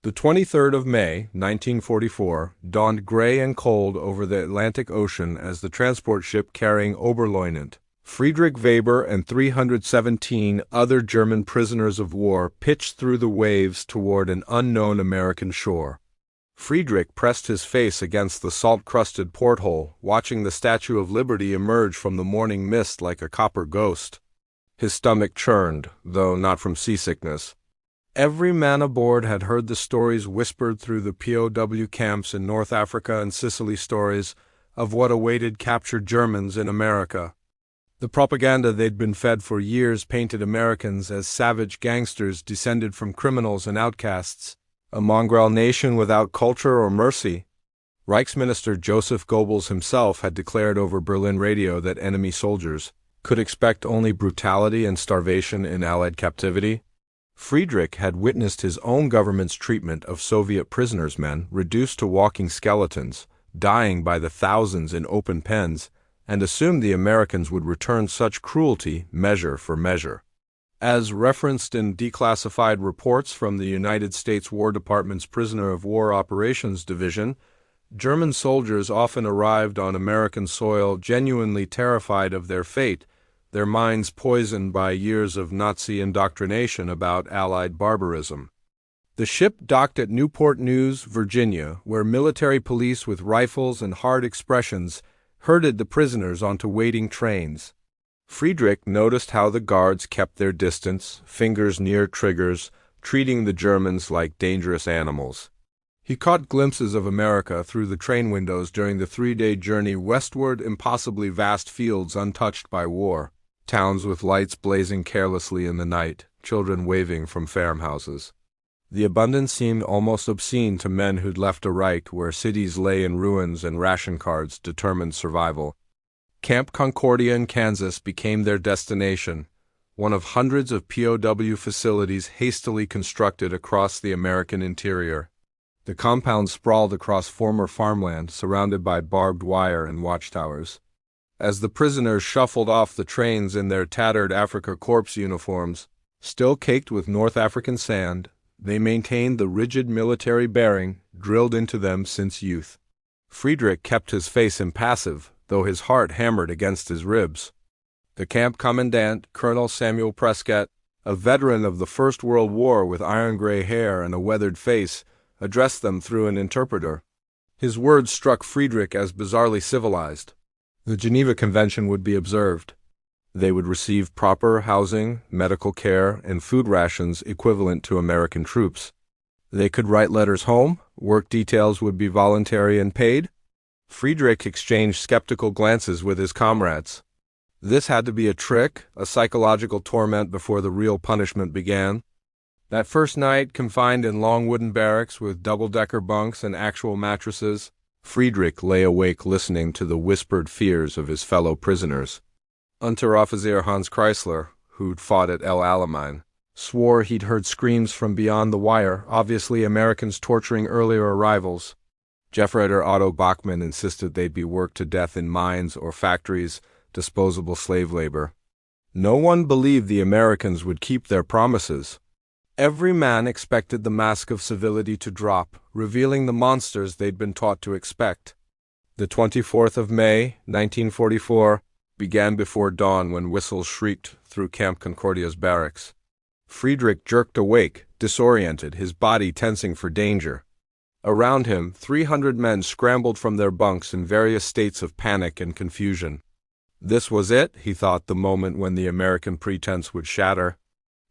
The 23rd of May, 1944, dawned gray and cold over the Atlantic Ocean as the transport ship carrying Oberleutnant Friedrich Weber and 317 other German prisoners of war pitched through the waves toward an unknown American shore. Friedrich pressed his face against the salt-crusted porthole, watching the Statue of Liberty emerge from the morning mist like a copper ghost. His stomach churned, though not from seasickness. Every man aboard had heard the stories whispered through the POW camps in North Africa and Sicily, stories of what awaited captured Germans in America. The propaganda they'd been fed for years painted Americans as savage gangsters descended from criminals and outcasts, a mongrel nation without culture or mercy. Reichsminister Joseph Goebbels himself had declared over Berlin radio that enemy soldiers could expect only brutality and starvation in Allied captivity. Friedrich had witnessed his own government's treatment of Soviet prisoners, men reduced to walking skeletons, dying by the thousands in open pens, and assumed the Americans would return such cruelty measure for measure. As referenced in declassified reports from the United States War Department's Prisoner of War Operations Division, German soldiers often arrived on American soil genuinely terrified of their fate, their minds poisoned by years of Nazi indoctrination about Allied barbarism. The ship docked at Newport News, Virginia, where military police with rifles and hard expressions herded the prisoners onto waiting trains. Friedrich noticed how the guards kept their distance, fingers near triggers, treating the Germans like dangerous animals. He caught glimpses of America through the train windows during the 3-day journey westward, impossibly vast fields untouched by war, towns with lights blazing carelessly in the night, children waving from farmhouses. The abundance seemed almost obscene to men who'd left a Reich where cities lay in ruins and ration cards determined survival. Camp Concordia in Kansas became their destination, one of hundreds of POW facilities hastily constructed across the American interior. The compound sprawled across former farmland, surrounded by barbed wire and watchtowers. As the prisoners shuffled off the trains in their tattered Afrika Korps uniforms, still caked with North African sand, they maintained the rigid military bearing drilled into them since youth. Friedrich kept his face impassive, though his heart hammered against his ribs. The camp commandant, Colonel Samuel Prescott, a veteran of the First World War with iron-gray hair and a weathered face, addressed them through an interpreter. His words struck Friedrich as bizarrely civilized. The Geneva Convention would be observed. They would receive proper housing, medical care, and food rations equivalent to American troops. They could write letters home, work details would be voluntary and paid. Friedrich exchanged skeptical glances with his comrades. This had to be a trick, a psychological torment before the real punishment began. That first night, confined in long wooden barracks with double-decker bunks and actual mattresses, Friedrich lay awake listening to the whispered fears of his fellow prisoners. Unteroffizier Hans Kreisler, who'd fought at El Alamein, swore he'd heard screams from beyond the wire, obviously Americans torturing earlier arrivals. Jeffreiter Otto Bachmann insisted they'd be worked to death in mines or factories, disposable slave labor. No one believed the Americans would keep their promises. Every man expected the mask of civility to drop, revealing the monsters they'd been taught to expect. The 24th of May, 1944, began before dawn when whistles shrieked through Camp Concordia's barracks. Friedrich jerked awake, disoriented, his body tensing for danger. Around him, 300 men scrambled from their bunks in various states of panic and confusion. This was it, he thought, the moment when the American pretense would shatter.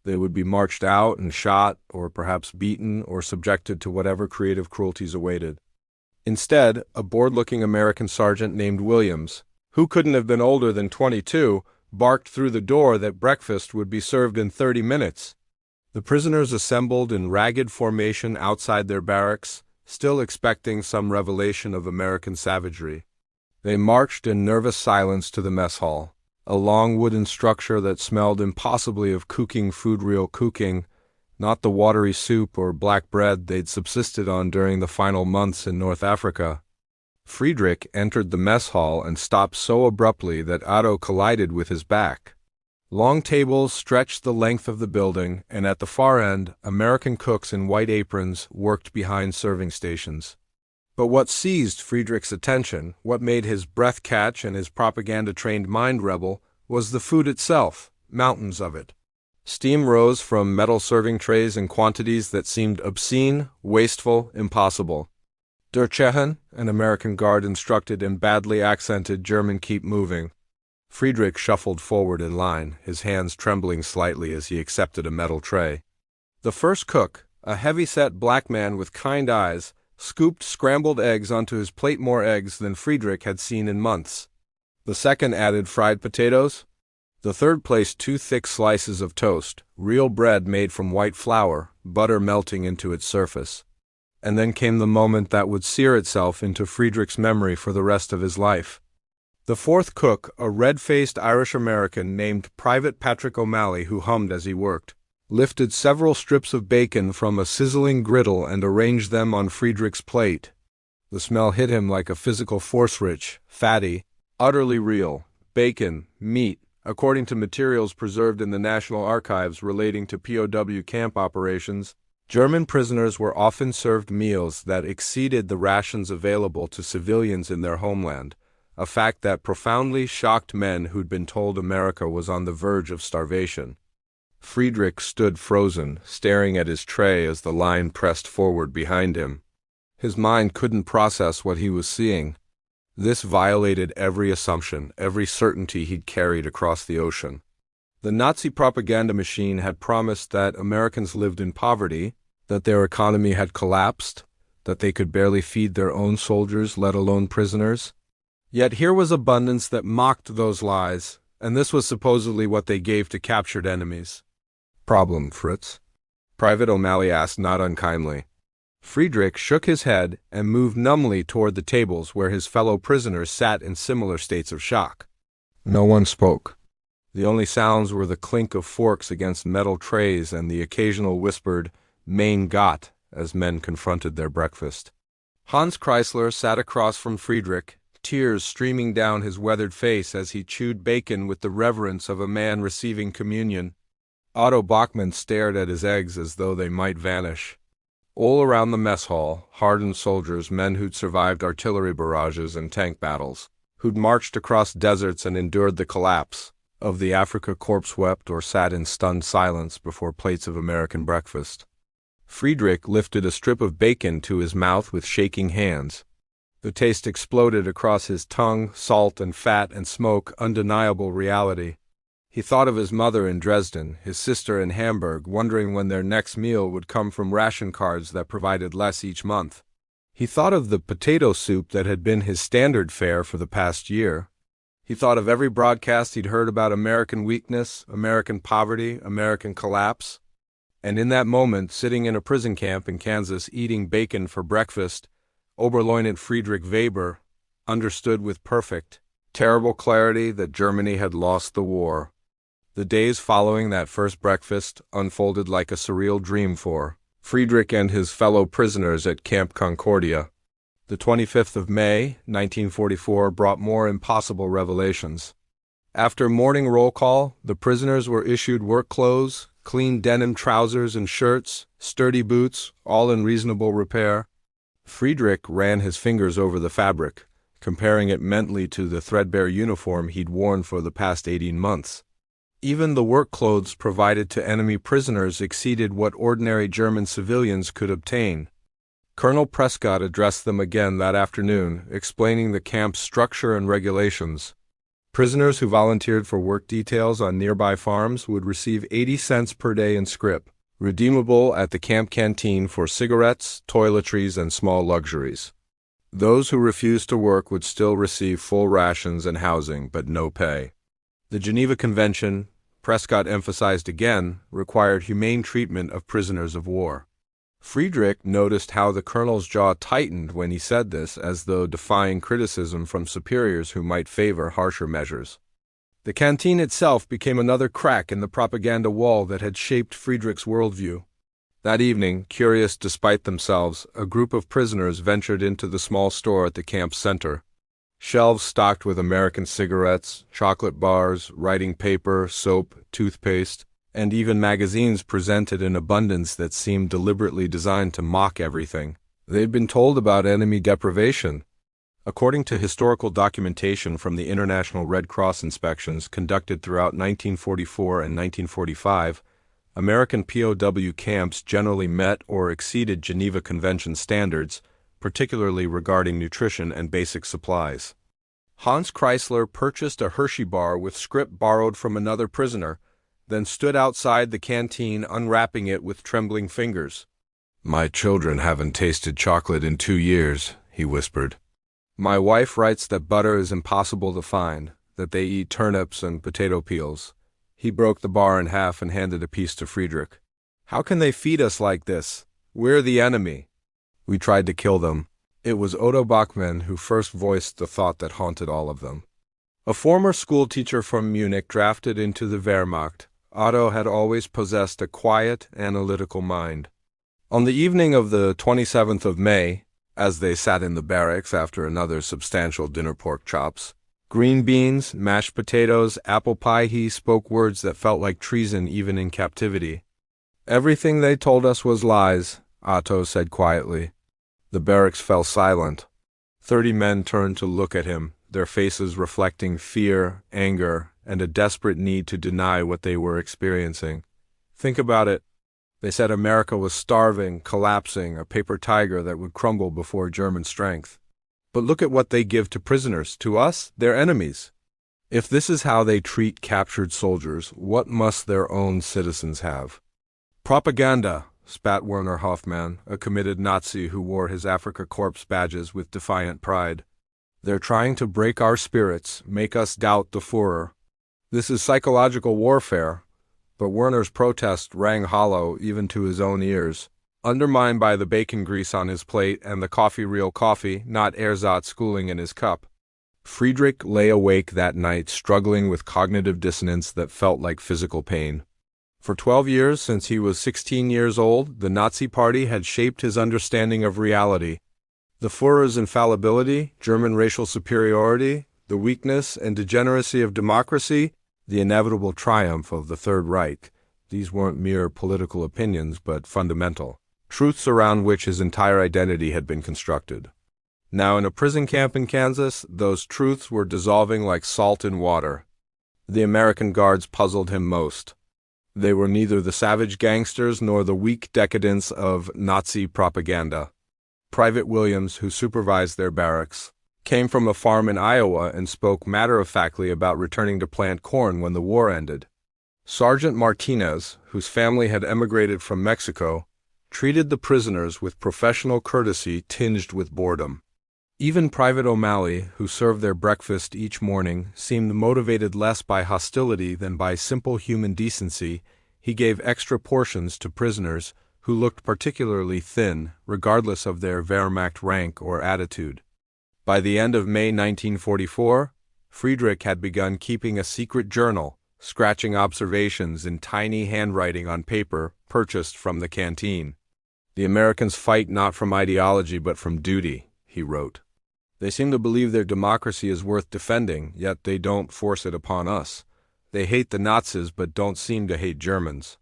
They would be marched out and shot, or perhaps beaten, or subjected to whatever creative cruelties awaited. Instead, a bored-looking American sergeant named Williams, who couldn't have been older than 22, barked through the door that breakfast would be served in 30 minutes. The prisoners assembled in ragged formation outside their barracks, still expecting some revelation of American savagery. They marched in nervous silence to the mess hall, a long wooden structure that smelled impossibly of cooking food, real cooking, not the watery soup or black bread they'd subsisted on during the final months in North Africa. Friedrich entered the mess hall and stopped so abruptly that Otto collided with his back. Long tables stretched the length of the building, and at the far end, American cooks in white aprons worked behind serving stations. But what seized Friedrich's attention, what made his breath catch and his propaganda-trained mind rebel, was the food itself, mountains of it. Steam rose from metal serving trays in quantities that seemed obscene, wasteful, impossible. Der Tschechen, an American guard instructed in badly accented German, keep moving. Friedrich shuffled forward in line, his hands trembling slightly as he accepted a metal tray. The first cook, a heavy-set black man with kind eyes, scooped scrambled eggs onto his plate, more eggs than Friedrich had seen in months. The second added fried potatoes. The third placed 2 thick slices of toast, real bread made from white flour, butter melting into its surface. And then came the moment that would sear itself into Friedrich's memory for the rest of his life. The fourth cook, a red-faced Irish-American named Private Patrick O'Malley, who hummed as he worked, lifted several strips of bacon from a sizzling griddle and arranged them on Friedrich's plate. The smell hit him like a physical force, rich, fatty, utterly real. Bacon, meat, according to materials preserved in the National Archives relating to POW camp operations, German prisoners were often served meals that exceeded the rations available to civilians in their homeland, a fact that profoundly shocked men who'd been told America was on the verge of starvation. Friedrich stood frozen, staring at his tray as the line pressed forward behind him. His mind couldn't process what he was seeing. This violated every assumption, every certainty he'd carried across the ocean. The Nazi propaganda machine had promised that Americans lived in poverty, that their economy had collapsed, that they could barely feed their own soldiers, let alone prisoners. Yet here was abundance that mocked those lies, and this was supposedly what they gave to captured enemies. "Problem, Fritz?" Private O'Malley asked, not unkindly. Friedrich shook his head and moved numbly toward the tables where his fellow prisoners sat in similar states of shock. No one spoke. The only sounds were the clink of forks against metal trays and the occasional whispered, "Mein Gott," as men confronted their breakfast. Hans Kreisler sat across from Friedrich, tears streaming down his weathered face as he chewed bacon with the reverence of a man receiving communion. Otto Bachmann stared at his eggs as though they might vanish. All around the mess hall, hardened soldiers, men who'd survived artillery barrages and tank battles, who'd marched across deserts and endured the collapse of the Africa Corps, wept or sat in stunned silence before plates of American breakfast. Friedrich lifted a strip of bacon to his mouth with shaking hands. The taste exploded across his tongue, salt and fat and smoke, undeniable reality. He thought of his mother in Dresden, his sister in Hamburg, wondering when their next meal would come from ration cards that provided less each month. He thought of the potato soup that had been his standard fare for the past year. He thought of every broadcast he'd heard about American weakness, American poverty, American collapse. And in that moment, sitting in a prison camp in Kansas eating bacon for breakfast, Oberleutnant Friedrich Weber understood with perfect, terrible clarity that Germany had lost the war. The days following that first breakfast unfolded like a surreal dream for Friedrich and his fellow prisoners at Camp Concordia. The 25th of May, 1944, brought more impossible revelations. After morning roll call, the prisoners were issued work clothes, clean denim trousers and shirts, sturdy boots, all in reasonable repair. Friedrich ran his fingers over the fabric, comparing it mentally to the threadbare uniform he'd worn for the past 18 months. Even the work clothes provided to enemy prisoners exceeded what ordinary German civilians could obtain. Colonel Prescott addressed them again that afternoon, explaining the camp's structure and regulations. Prisoners who volunteered for work details on nearby farms would receive 80 cents per day in scrip, redeemable at the camp canteen for cigarettes, toiletries, and small luxuries. Those who refused to work would still receive full rations and housing, but no pay. The Geneva Convention, Prescott emphasized again, required humane treatment of prisoners of war. Friedrich noticed how the colonel's jaw tightened when he said this, as though defying criticism from superiors who might favor harsher measures. The canteen itself became another crack in the propaganda wall that had shaped Friedrich's worldview. That evening, curious despite themselves, a group of prisoners ventured into the small store at the camp's center. Shelves stocked with American cigarettes, chocolate bars, writing paper, soap, toothpaste, and even magazines presented in abundance that seemed deliberately designed to mock everything. They'd been told about enemy deprivation. According to historical documentation from the International Red Cross inspections conducted throughout 1944 and 1945, American POW camps generally met or exceeded Geneva Convention standards, particularly regarding nutrition and basic supplies. Hans Chrysler purchased a Hershey bar with script borrowed from another prisoner, then stood outside the canteen unwrapping it with trembling fingers. "My children haven't tasted chocolate in 2 years," he whispered. "My wife writes that butter is impossible to find, that they eat turnips and potato peels." He broke the bar in half and handed a piece to Friedrich. "How can they feed us like this? We're the enemy." "We tried to kill them." It was Otto Bachmann who first voiced the thought that haunted all of them. A former schoolteacher from Munich drafted into the Wehrmacht, Otto had always possessed a quiet, analytical mind. On the evening of the 27th of May, as they sat in the barracks after another substantial dinner pork chops, green beans, mashed potatoes, apple pie, he spoke words that felt like treason even in captivity. "Everything they told us was lies," Otto said quietly. The barracks fell silent. 30 men turned to look at him, their faces reflecting fear, anger, and a desperate need to deny what they were experiencing. "Think about it," they said. America was starving, collapsing, a paper tiger that would crumble before German strength. "But look at what they give to prisoners. To us, their enemies. If this is how they treat captured soldiers, what must their own citizens have?" "Propaganda," spat Werner Hoffmann, a committed Nazi who wore his Afrika Korps badges with defiant pride. "They're trying to break our spirits, make us doubt the Führer. This is psychological warfare." But Werner's protest rang hollow even to his own ears, undermined by the bacon grease on his plate and the real coffee, not ersatz, cooling in his cup. Friedrich lay awake that night, struggling with cognitive dissonance that felt like physical pain. For 12 years, since he was 16 years old, the Nazi Party had shaped his understanding of reality. The Führer's infallibility, German racial superiority, the weakness and degeneracy of democracy, the inevitable triumph of the Third Reich. These weren't mere political opinions, but fundamental truths around which his entire identity had been constructed. Now, in a prison camp in Kansas, those truths were dissolving like salt in water. The American guards puzzled him most. They were neither the savage gangsters nor the weak decadents of Nazi propaganda. Private Williams, who supervised their barracks, came from a farm in Iowa and spoke matter-of-factly about returning to plant corn when the war ended. Sergeant Martinez, whose family had emigrated from Mexico, treated the prisoners with professional courtesy tinged with boredom. Even Private O'Malley, who served their breakfast each morning, seemed motivated less by hostility than by simple human decency. He gave extra portions to prisoners who looked particularly thin, regardless of their Wehrmacht rank or attitude. By the end of May 1944, Friedrich had begun keeping a secret journal, scratching observations in tiny handwriting on paper purchased from the canteen. "The Americans fight not from ideology but from duty," he wrote. "They seem to believe their democracy is worth defending, yet they don't force it upon us. They hate the Nazis but don't seem to hate Germans.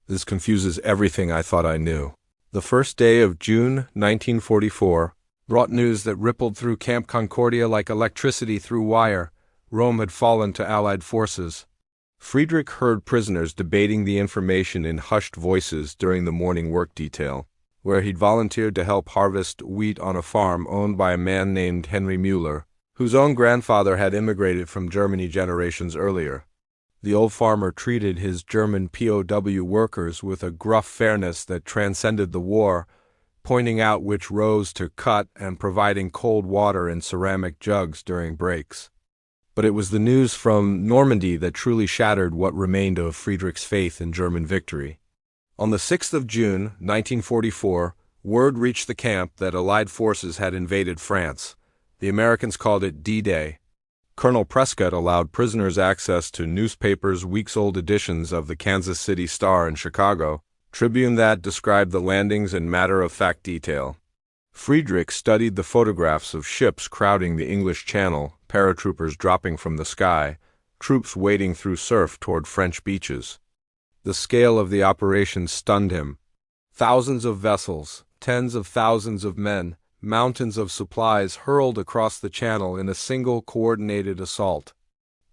This confuses everything I thought I knew." The first day of June 1944 brought news that rippled through Camp Concordia like electricity through wire. Rome had fallen to Allied forces. Friedrich heard prisoners debating the information in hushed voices during the morning work detail, where he'd volunteered to help harvest wheat on a farm owned by a man named Henry Müller, whose own grandfather had immigrated from Germany generations earlier. The old farmer treated his German POW workers with a gruff fairness that transcended the war, pointing out which rows to cut and providing cold water in ceramic jugs during breaks. But it was the news from Normandy that truly shattered what remained of Friedrich's faith in German victory. On the 6th of June, 1944, word reached the camp that Allied forces had invaded France. The Americans called it D-Day. Colonel Prescott allowed prisoners access to newspapers' weeks-old editions of the Kansas City Star and Chicago Tribune that described the landings in matter-of-fact detail. Friedrich studied the photographs of ships crowding the English Channel, paratroopers dropping from the sky, troops wading through surf toward French beaches. The scale of the operation stunned him. Thousands of vessels, tens of thousands of men, mountains of supplies hurled across the channel in a single coordinated assault.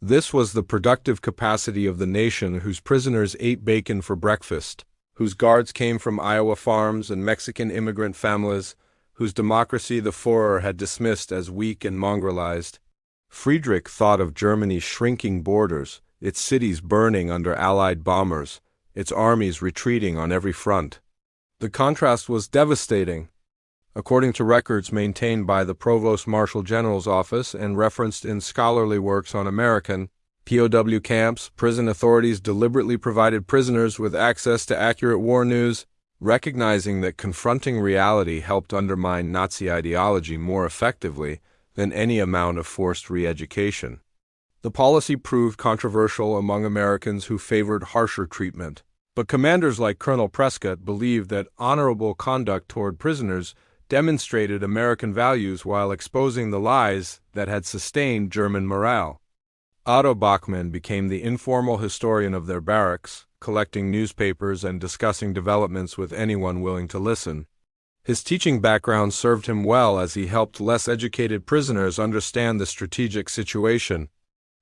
This was the productive capacity of the nation whose prisoners ate bacon for breakfast, whose guards came from Iowa farms and Mexican immigrant families, whose democracy the Führer had dismissed as weak and mongrelized. Friedrich thought of Germany's shrinking borders, its cities burning under Allied bombers, its armies retreating on every front. The contrast was devastating. According to records maintained by the Provost Marshal General's office and referenced in scholarly works on American POW camps, prison authorities deliberately provided prisoners with access to accurate war news, recognizing that confronting reality helped undermine Nazi ideology more effectively than any amount of forced re-education. The policy proved controversial among Americans who favored harsher treatment, but commanders like Colonel Prescott believed that honorable conduct toward prisoners demonstrated American values while exposing the lies that had sustained German morale. Otto Bachmann became the informal historian of their barracks, collecting newspapers and discussing developments with anyone willing to listen. His teaching background served him well as he helped less educated prisoners understand the strategic situation.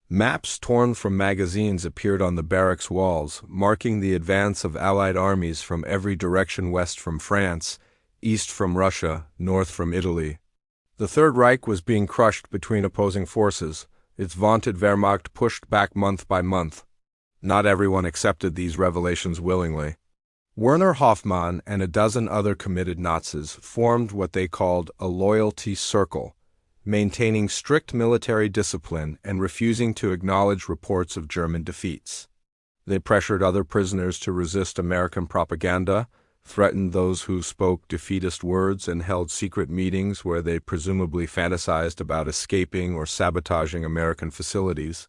Maps torn from magazines appeared on the barracks walls, marking the advance of Allied armies from every direction: west from France, east from Russia, north from Italy. The Third Reich was being crushed between opposing forces, its vaunted Wehrmacht pushed back month by month. Not everyone accepted these revelations willingly. Werner Hoffmann and a dozen other committed Nazis formed what they called a loyalty circle, maintaining strict military discipline and refusing to acknowledge reports of German defeats. They pressured other prisoners to resist American propaganda, threatened those who spoke defeatist words, and held secret meetings where they presumably fantasized about escaping or sabotaging American facilities.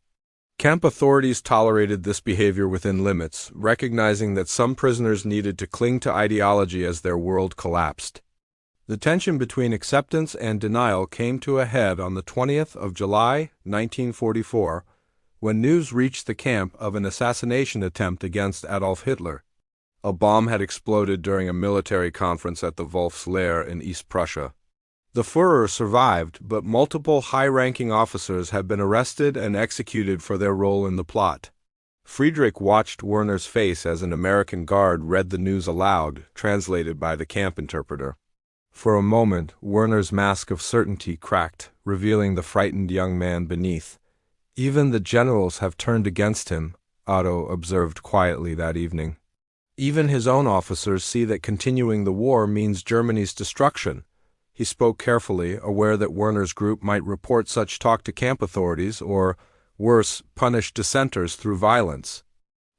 Camp authorities tolerated this behavior within limits, recognizing that some prisoners needed to cling to ideology as their world collapsed. The tension between acceptance and denial came to a head on the 20th of July, 1944, when news reached the camp of an assassination attempt against Adolf Hitler. A bomb had exploded during a military conference at the Wolf's Lair in East Prussia. The Führer survived, but multiple high-ranking officers had been arrested and executed for their role in the plot. Friedrich watched Werner's face as an American guard read the news aloud, translated by the camp interpreter. For a moment, Werner's mask of certainty cracked, revealing the frightened young man beneath. "Even the generals have turned against him," Otto observed quietly that evening. "Even his own officers see that continuing the war means Germany's destruction." He spoke carefully, aware that Werner's group might report such talk to camp authorities or, worse, punish dissenters through violence.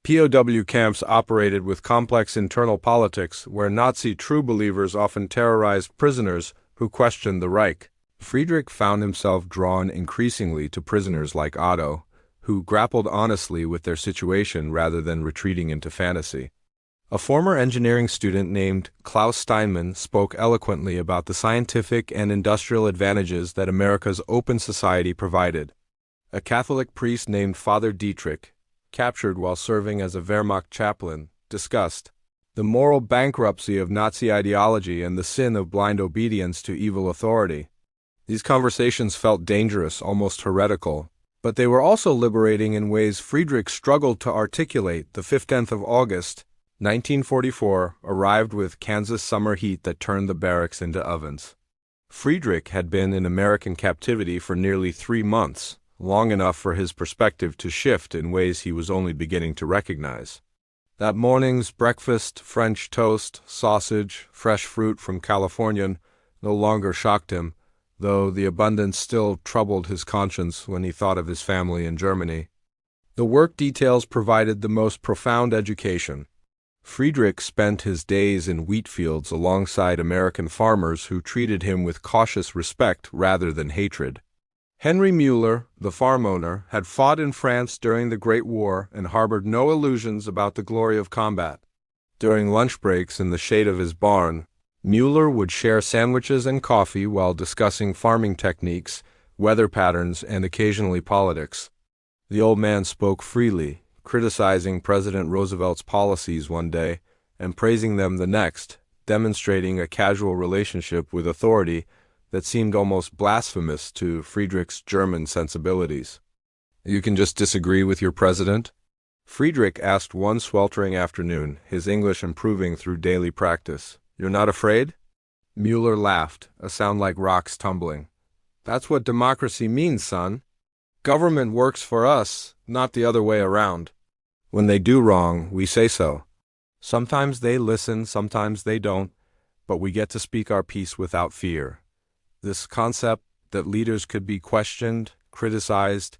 POW camps operated with complex internal politics where Nazi true believers often terrorized prisoners who questioned the Reich. Friedrich found himself drawn increasingly to prisoners like Otto, who grappled honestly with their situation rather than retreating into fantasy. A former engineering student named Klaus Steinmann spoke eloquently about the scientific and industrial advantages that America's open society provided. A Catholic priest named Father Dietrich, captured while serving as a Wehrmacht chaplain, discussed the moral bankruptcy of Nazi ideology and the sin of blind obedience to evil authority. These conversations felt dangerous, almost heretical, but they were also liberating in ways Friedrich struggled to articulate. The 15th of August, 1944, arrived with Kansas summer heat that turned the barracks into ovens. Friedrich had been in American captivity for nearly 3 months, long enough for his perspective to shift in ways he was only beginning to recognize. That morning's breakfast, French toast, sausage, fresh fruit from California, no longer shocked him, though the abundance still troubled his conscience when he thought of his family in Germany. The work details provided the most profound education. Friedrich spent his days in wheat fields alongside American farmers who treated him with cautious respect rather than hatred. Henry Mueller, the farm owner, had fought in France during the Great War and harbored no illusions about the glory of combat. During lunch breaks in the shade of his barn, Mueller would share sandwiches and coffee while discussing farming techniques, weather patterns, and occasionally politics. The old man spoke freely, criticizing President Roosevelt's policies one day and praising them the next, demonstrating a casual relationship with authority that seemed almost blasphemous to Friedrich's German sensibilities. "You can just disagree with your president?" Friedrich asked one sweltering afternoon, his English improving through daily practice. "You're not afraid?" Mueller laughed, a sound like rocks tumbling. "That's what democracy means, son. Government works for us, not the other way around. When they do wrong, we say so. Sometimes they listen, sometimes they don't, but we get to speak our piece without fear." This concept that leaders could be questioned, criticized,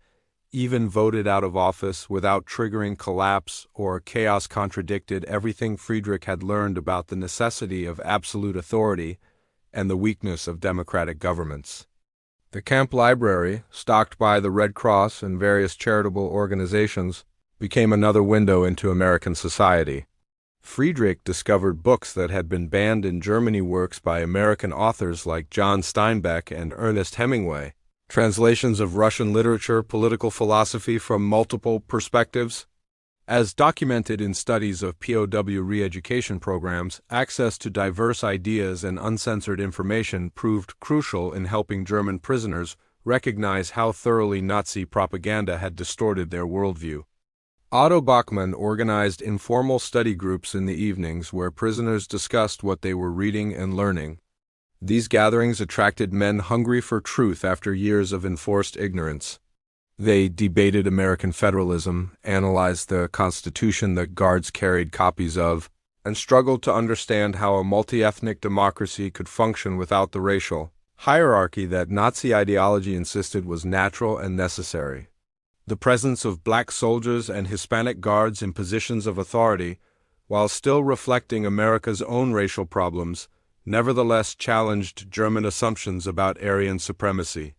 even voted out of office without triggering collapse or chaos contradicted everything Friedrich had learned about the necessity of absolute authority and the weakness of democratic governments. The camp library, stocked by the Red Cross and various charitable organizations, became another window into American society. Friedrich discovered books that had been banned in Germany, works by American authors like John Steinbeck and Ernest Hemingway, translations of Russian literature, political philosophy from multiple perspectives. As documented in studies of POW re-education programs, access to diverse ideas and uncensored information proved crucial in helping German prisoners recognize how thoroughly Nazi propaganda had distorted their worldview. Otto Bachmann organized informal study groups in the evenings where prisoners discussed what they were reading and learning. These gatherings attracted men hungry for truth after years of enforced ignorance. They debated American federalism, analyzed the Constitution that guards carried copies of, and struggled to understand how a multi-ethnic democracy could function without the racial hierarchy that Nazi ideology insisted was natural and necessary. The presence of black soldiers and Hispanic guards in positions of authority, while still reflecting America's own racial problems, nevertheless challenged German assumptions about Aryan supremacy.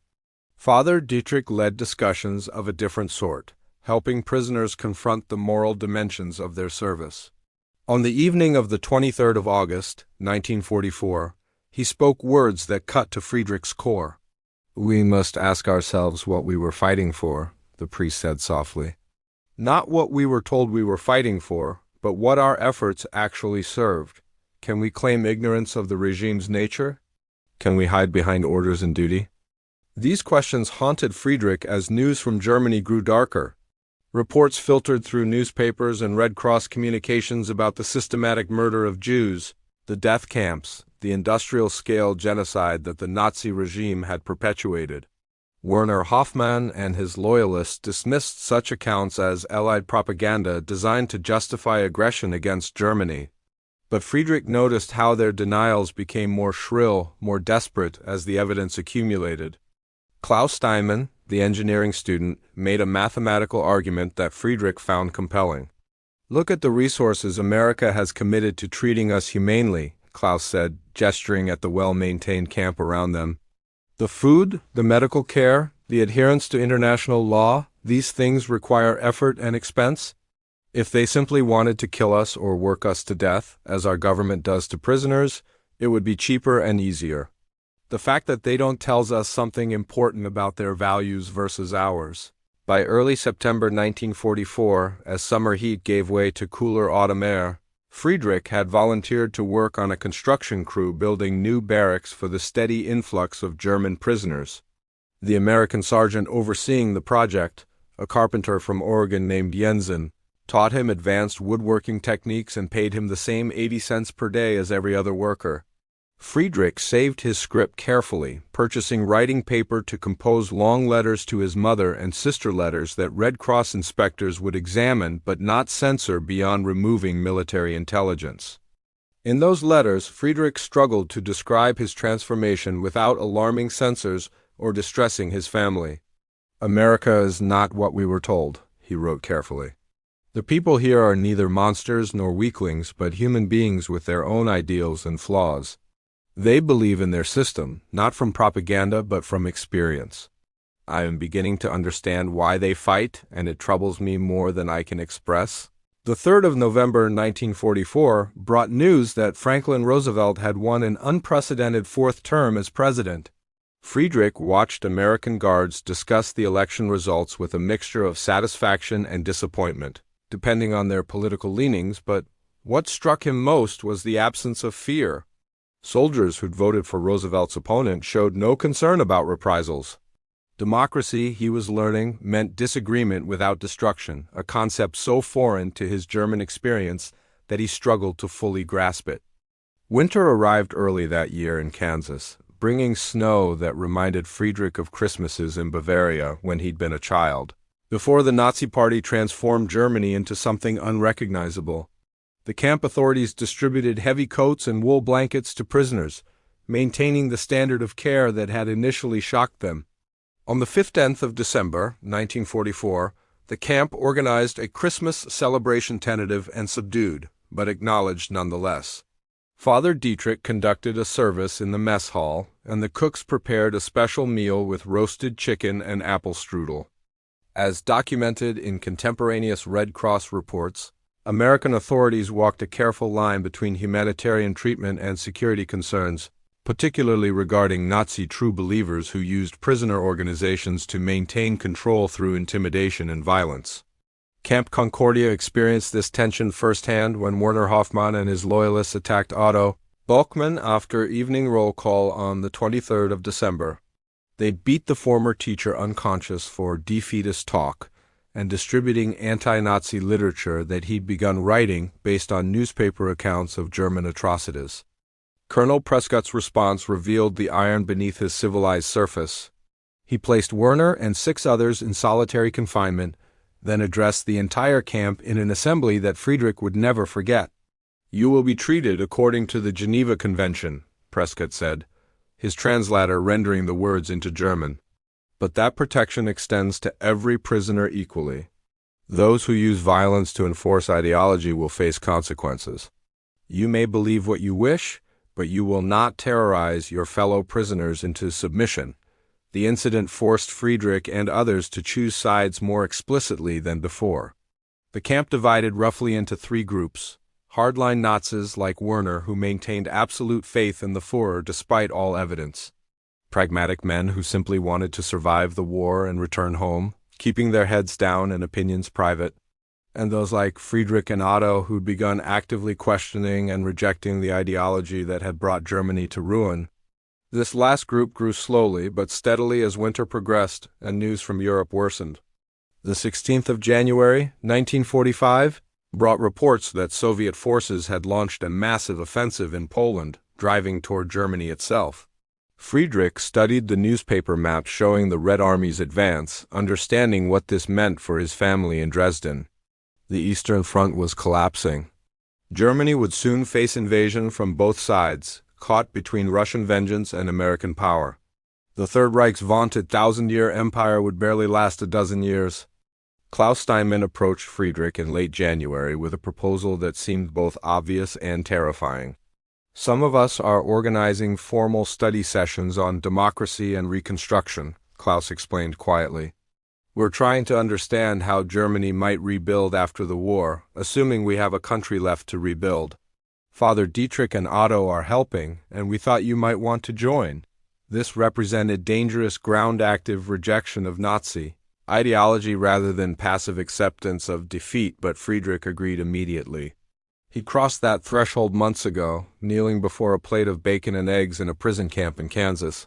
Father Dietrich led discussions of a different sort, helping prisoners confront the moral dimensions of their service. On the evening of the 23rd of August, 1944, he spoke words that cut to Friedrich's core. "We must ask ourselves what we were fighting for," the priest said softly. "Not what we were told we were fighting for, but what our efforts actually served. Can we claim ignorance of the regime's nature? Can we hide behind orders and duty?" These questions haunted Friedrich as news from Germany grew darker. Reports filtered through newspapers and Red Cross communications about the systematic murder of Jews, the death camps, the industrial-scale genocide that the Nazi regime had perpetuated. Werner Hoffmann and his loyalists dismissed such accounts as Allied propaganda designed to justify aggression against Germany. But Friedrich noticed how their denials became more shrill, more desperate as the evidence accumulated. Klaus Steinmann, the engineering student, made a mathematical argument that Friedrich found compelling. "Look at the resources America has committed to treating us humanely," Klaus said, gesturing at the well-maintained camp around them. "The food, the medical care, the adherence to international law, these things require effort and expense. If they simply wanted to kill us or work us to death, as our government does to prisoners, it would be cheaper and easier. The fact that they don't tells us something important about their values versus ours." By early September 1944, as summer heat gave way to cooler autumn air, Friedrich had volunteered to work on a construction crew building new barracks for the steady influx of German prisoners. The American sergeant overseeing the project, a carpenter from Oregon named Jensen, taught him advanced woodworking techniques and paid him the same 80 cents per day as every other worker. Friedrich saved his script carefully, purchasing writing paper to compose long letters to his mother and sister letters that Red Cross inspectors would examine but not censor beyond removing military intelligence. In those letters, Friedrich struggled to describe his transformation without alarming censors or distressing his family. "America is not what we were told," he wrote carefully. "The people here are neither monsters nor weaklings, but human beings with their own ideals and flaws. They believe in their system, not from propaganda but from experience. I am beginning to understand why they fight, and it troubles me more than I can express. The 3rd of November 1944 brought news that Franklin Roosevelt had won an unprecedented fourth term as president. Friedrich watched American guards discuss the election results with a mixture of satisfaction and disappointment, depending on their political leanings, but what struck him most was the absence of fear. Soldiers who'd voted for Roosevelt's opponent showed no concern about reprisals. Democracy, he was learning, meant disagreement without destruction, a concept so foreign to his German experience that he struggled to fully grasp it. Winter arrived early that year in Kansas, bringing snow that reminded Friedrich of Christmases in Bavaria when he'd been a child, before the Nazi Party transformed Germany into something unrecognizable. The camp authorities distributed heavy coats and wool blankets to prisoners, maintaining the standard of care that had initially shocked them. On the 15th of December, 1944, the camp organized a Christmas celebration tentative and subdued, but acknowledged nonetheless. Father Dietrich conducted a service in the mess hall, and the cooks prepared a special meal with roasted chicken and apple strudel. As documented in contemporaneous Red Cross reports, American authorities walked a careful line between humanitarian treatment and security concerns, particularly regarding Nazi true believers who used prisoner organizations to maintain control through intimidation and violence. Camp Concordia experienced this tension firsthand when Werner Hoffmann and his loyalists attacked Otto Balkmann after evening roll call on the 23rd of December. They beat the former teacher unconscious for defeatist talk and distributing anti-Nazi literature that he'd begun writing based on newspaper accounts of German atrocities. Colonel Prescott's response revealed the iron beneath his civilized surface. He placed Werner and 6 others in solitary confinement, then addressed the entire camp in an assembly that Friedrich would never forget. "You will be treated according to the Geneva Convention," Prescott said, his translator rendering the words into German. "But that protection extends to every prisoner equally. Those who use violence to enforce ideology will face consequences. You may believe what you wish, but you will not terrorize your fellow prisoners into submission." The incident forced Friedrich and others to choose sides more explicitly than before. The camp divided roughly into 3 groups: hardline Nazis like Werner who maintained absolute faith in the Führer despite all evidence; pragmatic men who simply wanted to survive the war and return home, keeping their heads down and opinions private; and those like Friedrich and Otto who'd begun actively questioning and rejecting the ideology that had brought Germany to ruin. This last group grew slowly but steadily as winter progressed and news from Europe worsened. The 16th of January, 1945, brought reports that Soviet forces had launched a massive offensive in Poland, driving toward Germany itself. Friedrich studied the newspaper maps showing the Red Army's advance, understanding what this meant for his family in Dresden. The Eastern Front was collapsing. Germany would soon face invasion from both sides, caught between Russian vengeance and American power. The Third Reich's vaunted 1,000-year empire would barely last a dozen years. Klaus Steinmann approached Friedrich in late January with a proposal that seemed both obvious and terrifying. "Some of us are organizing formal study sessions on democracy and reconstruction," Klaus explained quietly. "We're trying to understand how Germany might rebuild after the war, assuming we have a country left to rebuild. Father Dietrich and Otto are helping, and we thought you might want to join." This represented dangerous ground-active rejection of Nazi ideology rather than passive acceptance of defeat, but Friedrich agreed immediately. He crossed that threshold months ago, kneeling before a plate of bacon and eggs in a prison camp in Kansas.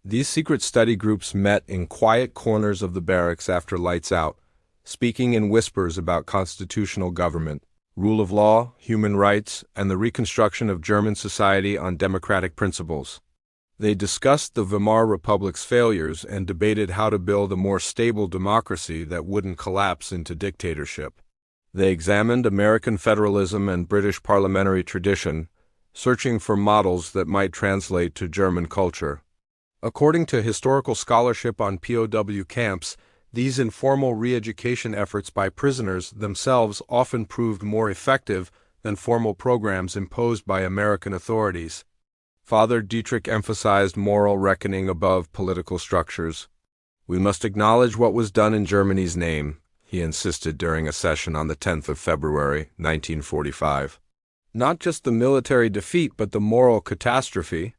These secret study groups met in quiet corners of the barracks after lights out, speaking in whispers about constitutional government, rule of law, human rights, and the reconstruction of German society on democratic principles. They discussed the Weimar Republic's failures and debated how to build a more stable democracy that wouldn't collapse into dictatorship. They examined American federalism and British parliamentary tradition, searching for models that might translate to German culture. According to historical scholarship on POW camps, these informal re-education efforts by prisoners themselves often proved more effective than formal programs imposed by American authorities. Father Dietrich emphasized moral reckoning above political structures. "We must acknowledge what was done in Germany's name," he insisted during a session on the 10th of February, 1945. Not just the military defeat, but the moral catastrophe.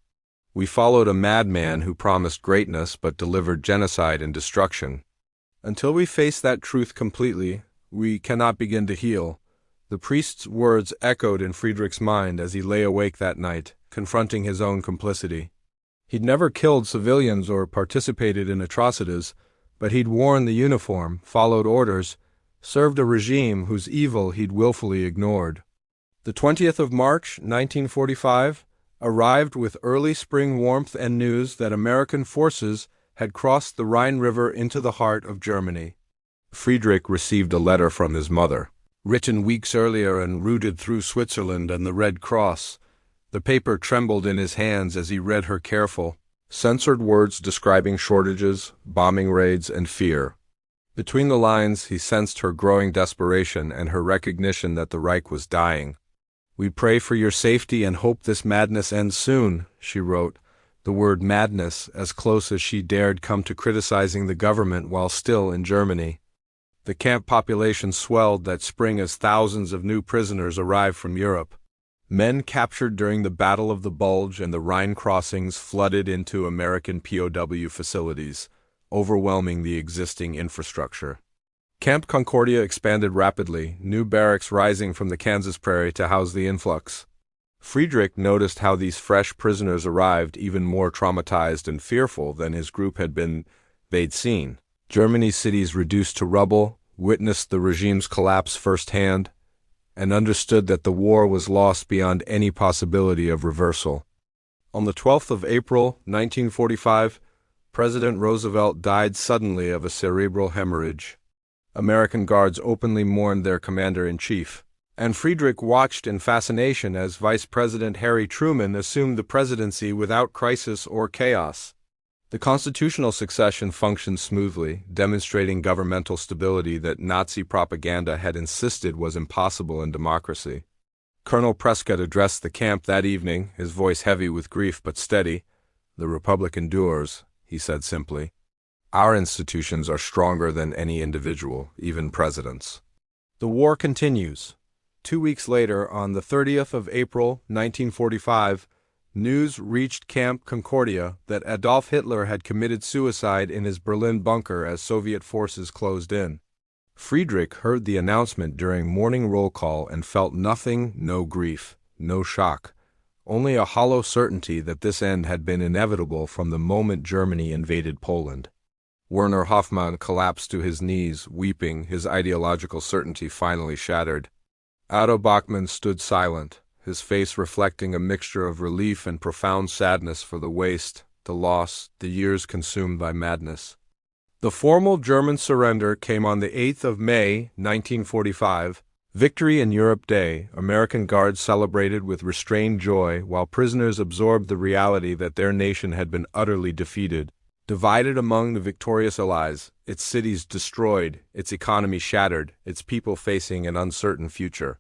We followed a madman who promised greatness but delivered genocide and destruction. Until we face that truth completely, we cannot begin to heal. The priest's words echoed in Friedrich's mind as he lay awake that night, confronting his own complicity. He'd never killed civilians or participated in atrocities, but he'd worn the uniform, followed orders, served a regime whose evil he'd willfully ignored. The 20th of March, 1945, arrived with early spring warmth and news that American forces had crossed the Rhine River into the heart of Germany. Friedrich received a letter from his mother, written weeks earlier and routed through Switzerland and the Red Cross. The paper trembled in his hands as he read her careful, censored words describing shortages, bombing raids, and fear. Between the lines, he sensed her growing desperation and her recognition that the Reich was dying. "We pray for your safety and hope this madness ends soon," she wrote, the word madness as close as she dared come to criticizing the government while still in Germany. The camp population swelled that spring as thousands of new prisoners arrived from Europe. Men captured during the Battle of the Bulge and the Rhine crossings flooded into American POW facilities, overwhelming the existing infrastructure. Camp Concordia expanded rapidly, new barracks rising from the Kansas prairie to house the influx. Friedrich noticed how these fresh prisoners arrived even more traumatized and fearful than his group had been. They'd seen Germany's cities reduced to rubble, witnessed the regime's collapse firsthand, and understood that the war was lost beyond any possibility of reversal. On the 12th of April, 1945, President Roosevelt died suddenly of a cerebral hemorrhage. American guards openly mourned their commander-in-chief, and Friedrich watched in fascination as Vice President Harry Truman assumed the presidency without crisis or chaos. The constitutional succession functioned smoothly, demonstrating governmental stability that Nazi propaganda had insisted was impossible in democracy. Colonel Prescott addressed the camp that evening, his voice heavy with grief but steady. "The Republic endures," he said simply. "Our institutions are stronger than any individual, even presidents." The war continues. 2 weeks later, on the 30th of April, 1945, news reached Camp Concordia that Adolf Hitler had committed suicide in his Berlin bunker as Soviet forces closed in. Friedrich heard the announcement during morning roll call and felt nothing, no grief, no shock, only a hollow certainty that this end had been inevitable from the moment Germany invaded Poland. Werner Hoffmann collapsed to his knees, weeping, his ideological certainty finally shattered. Otto Bachmann stood silent, his face reflecting a mixture of relief and profound sadness for the waste, the loss, the years consumed by madness. The formal German surrender came on the 8th of May, 1945. Victory in Europe Day, American guards celebrated with restrained joy while prisoners absorbed the reality that their nation had been utterly defeated. Divided among the victorious Allies, its cities destroyed, its economy shattered, its people facing an uncertain future.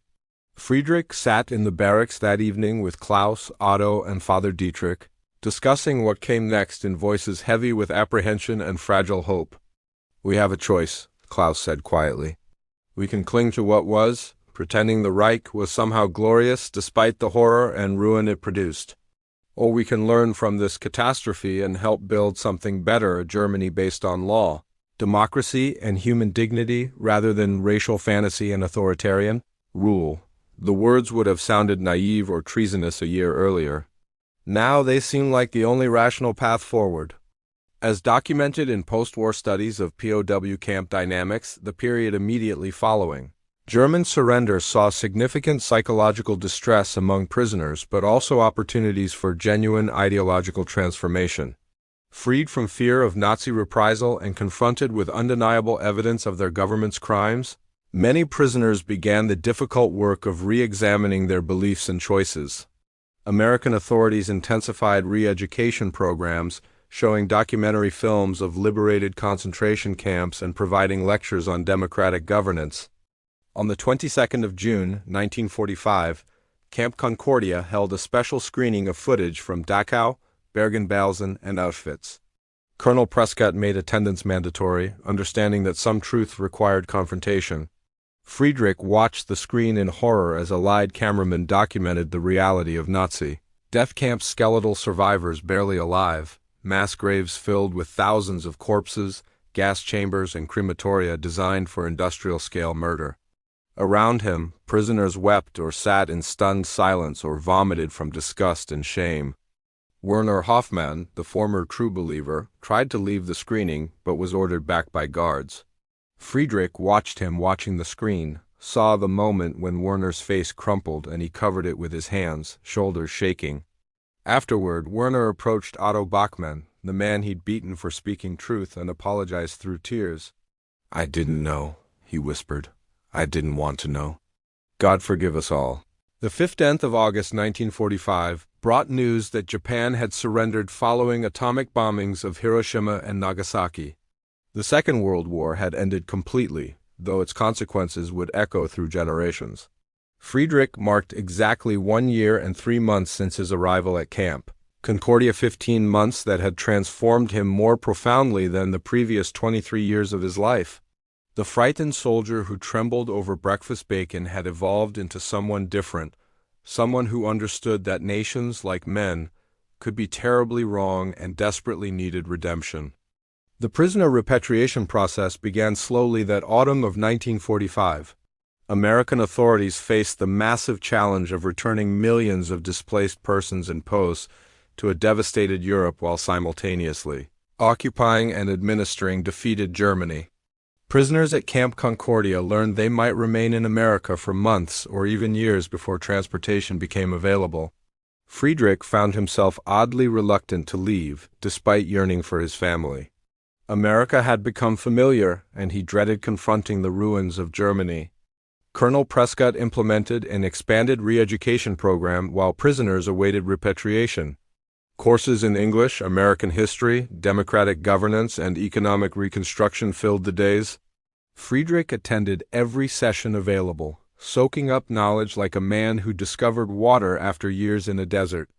Friedrich sat in the barracks that evening with Klaus, Otto, and Father Dietrich, discussing what came next in voices heavy with apprehension and fragile hope. "We have a choice," Klaus said quietly. "We can cling to what was, pretending the Reich was somehow glorious despite the horror and ruin it produced. Or we can learn from this catastrophe and help build something better, a Germany based on law, democracy, and human dignity rather than racial fantasy and authoritarian rule." The words would have sounded naive or treasonous a year earlier. Now they seem like the only rational path forward. As documented in post-war studies of POW camp dynamics, the period immediately following, German surrender saw significant psychological distress among prisoners, but also opportunities for genuine ideological transformation. Freed from fear of Nazi reprisal and confronted with undeniable evidence of their government's crimes, many prisoners began the difficult work of re-examining their beliefs and choices. American authorities intensified re-education programs, showing documentary films of liberated concentration camps and providing lectures on democratic governance. On the 22nd of June, 1945, Camp Concordia held a special screening of footage from Dachau, Bergen-Belsen, and Auschwitz. Colonel Prescott made attendance mandatory, understanding that some truth required confrontation. Friedrich watched the screen in horror as allied cameramen documented the reality of Nazi death camps, skeletal survivors barely alive, mass graves filled with thousands of corpses, gas chambers and crematoria designed for industrial-scale murder. Around him, prisoners wept or sat in stunned silence or vomited from disgust and shame. Werner Hoffmann, the former true believer, tried to leave the screening but was ordered back by guards. Friedrich watched him watching the screen, saw the moment when Werner's face crumpled and he covered it with his hands, shoulders shaking. Afterward, Werner approached Otto Bachmann, the man he'd beaten for speaking truth, and apologized through tears. "I didn't know," he whispered. "I didn't want to know. God forgive us all." The 15th of August 1945 brought news that Japan had surrendered following atomic bombings of Hiroshima and Nagasaki. The Second World War had ended completely, though its consequences would echo through generations. Friedrich marked exactly 1 year and 3 months since his arrival at camp Concordia, 15 months that had transformed him more profoundly than the previous 23 years of his life. The frightened soldier who trembled over breakfast bacon had evolved into someone different, someone who understood that nations, like men, could be terribly wrong and desperately needed redemption. The prisoner repatriation process began slowly that autumn of 1945. American authorities faced the massive challenge of returning millions of displaced persons and posts to a devastated Europe while simultaneously occupying and administering defeated Germany. Prisoners at Camp Concordia learned they might remain in America for months or even years before transportation became available. Friedrich found himself oddly reluctant to leave, despite yearning for his family. America had become familiar, and he dreaded confronting the ruins of Germany. Colonel Prescott implemented an expanded re-education program while prisoners awaited repatriation. Courses in English, American history, democratic governance, and economic reconstruction filled the days. Friedrich attended every session available, soaking up knowledge like a man who discovered water after years in a desert.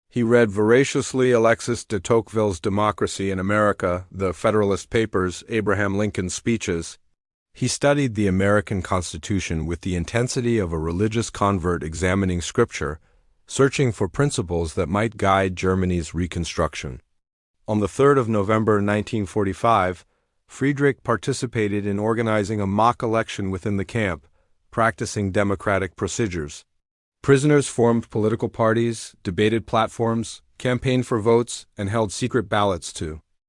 He read voraciously Alexis de Tocqueville's Democracy in America, the Federalist Papers, Abraham Lincoln's speeches. He studied the American Constitution with the intensity of a religious convert examining scripture, searching for principles that might guide Germany's reconstruction. On the 3rd of November 1945, Friedrich participated in organizing a mock election within the camp, practicing democratic procedures. Prisoners formed political parties, debated platforms, campaigned for votes, and held secret ballots too.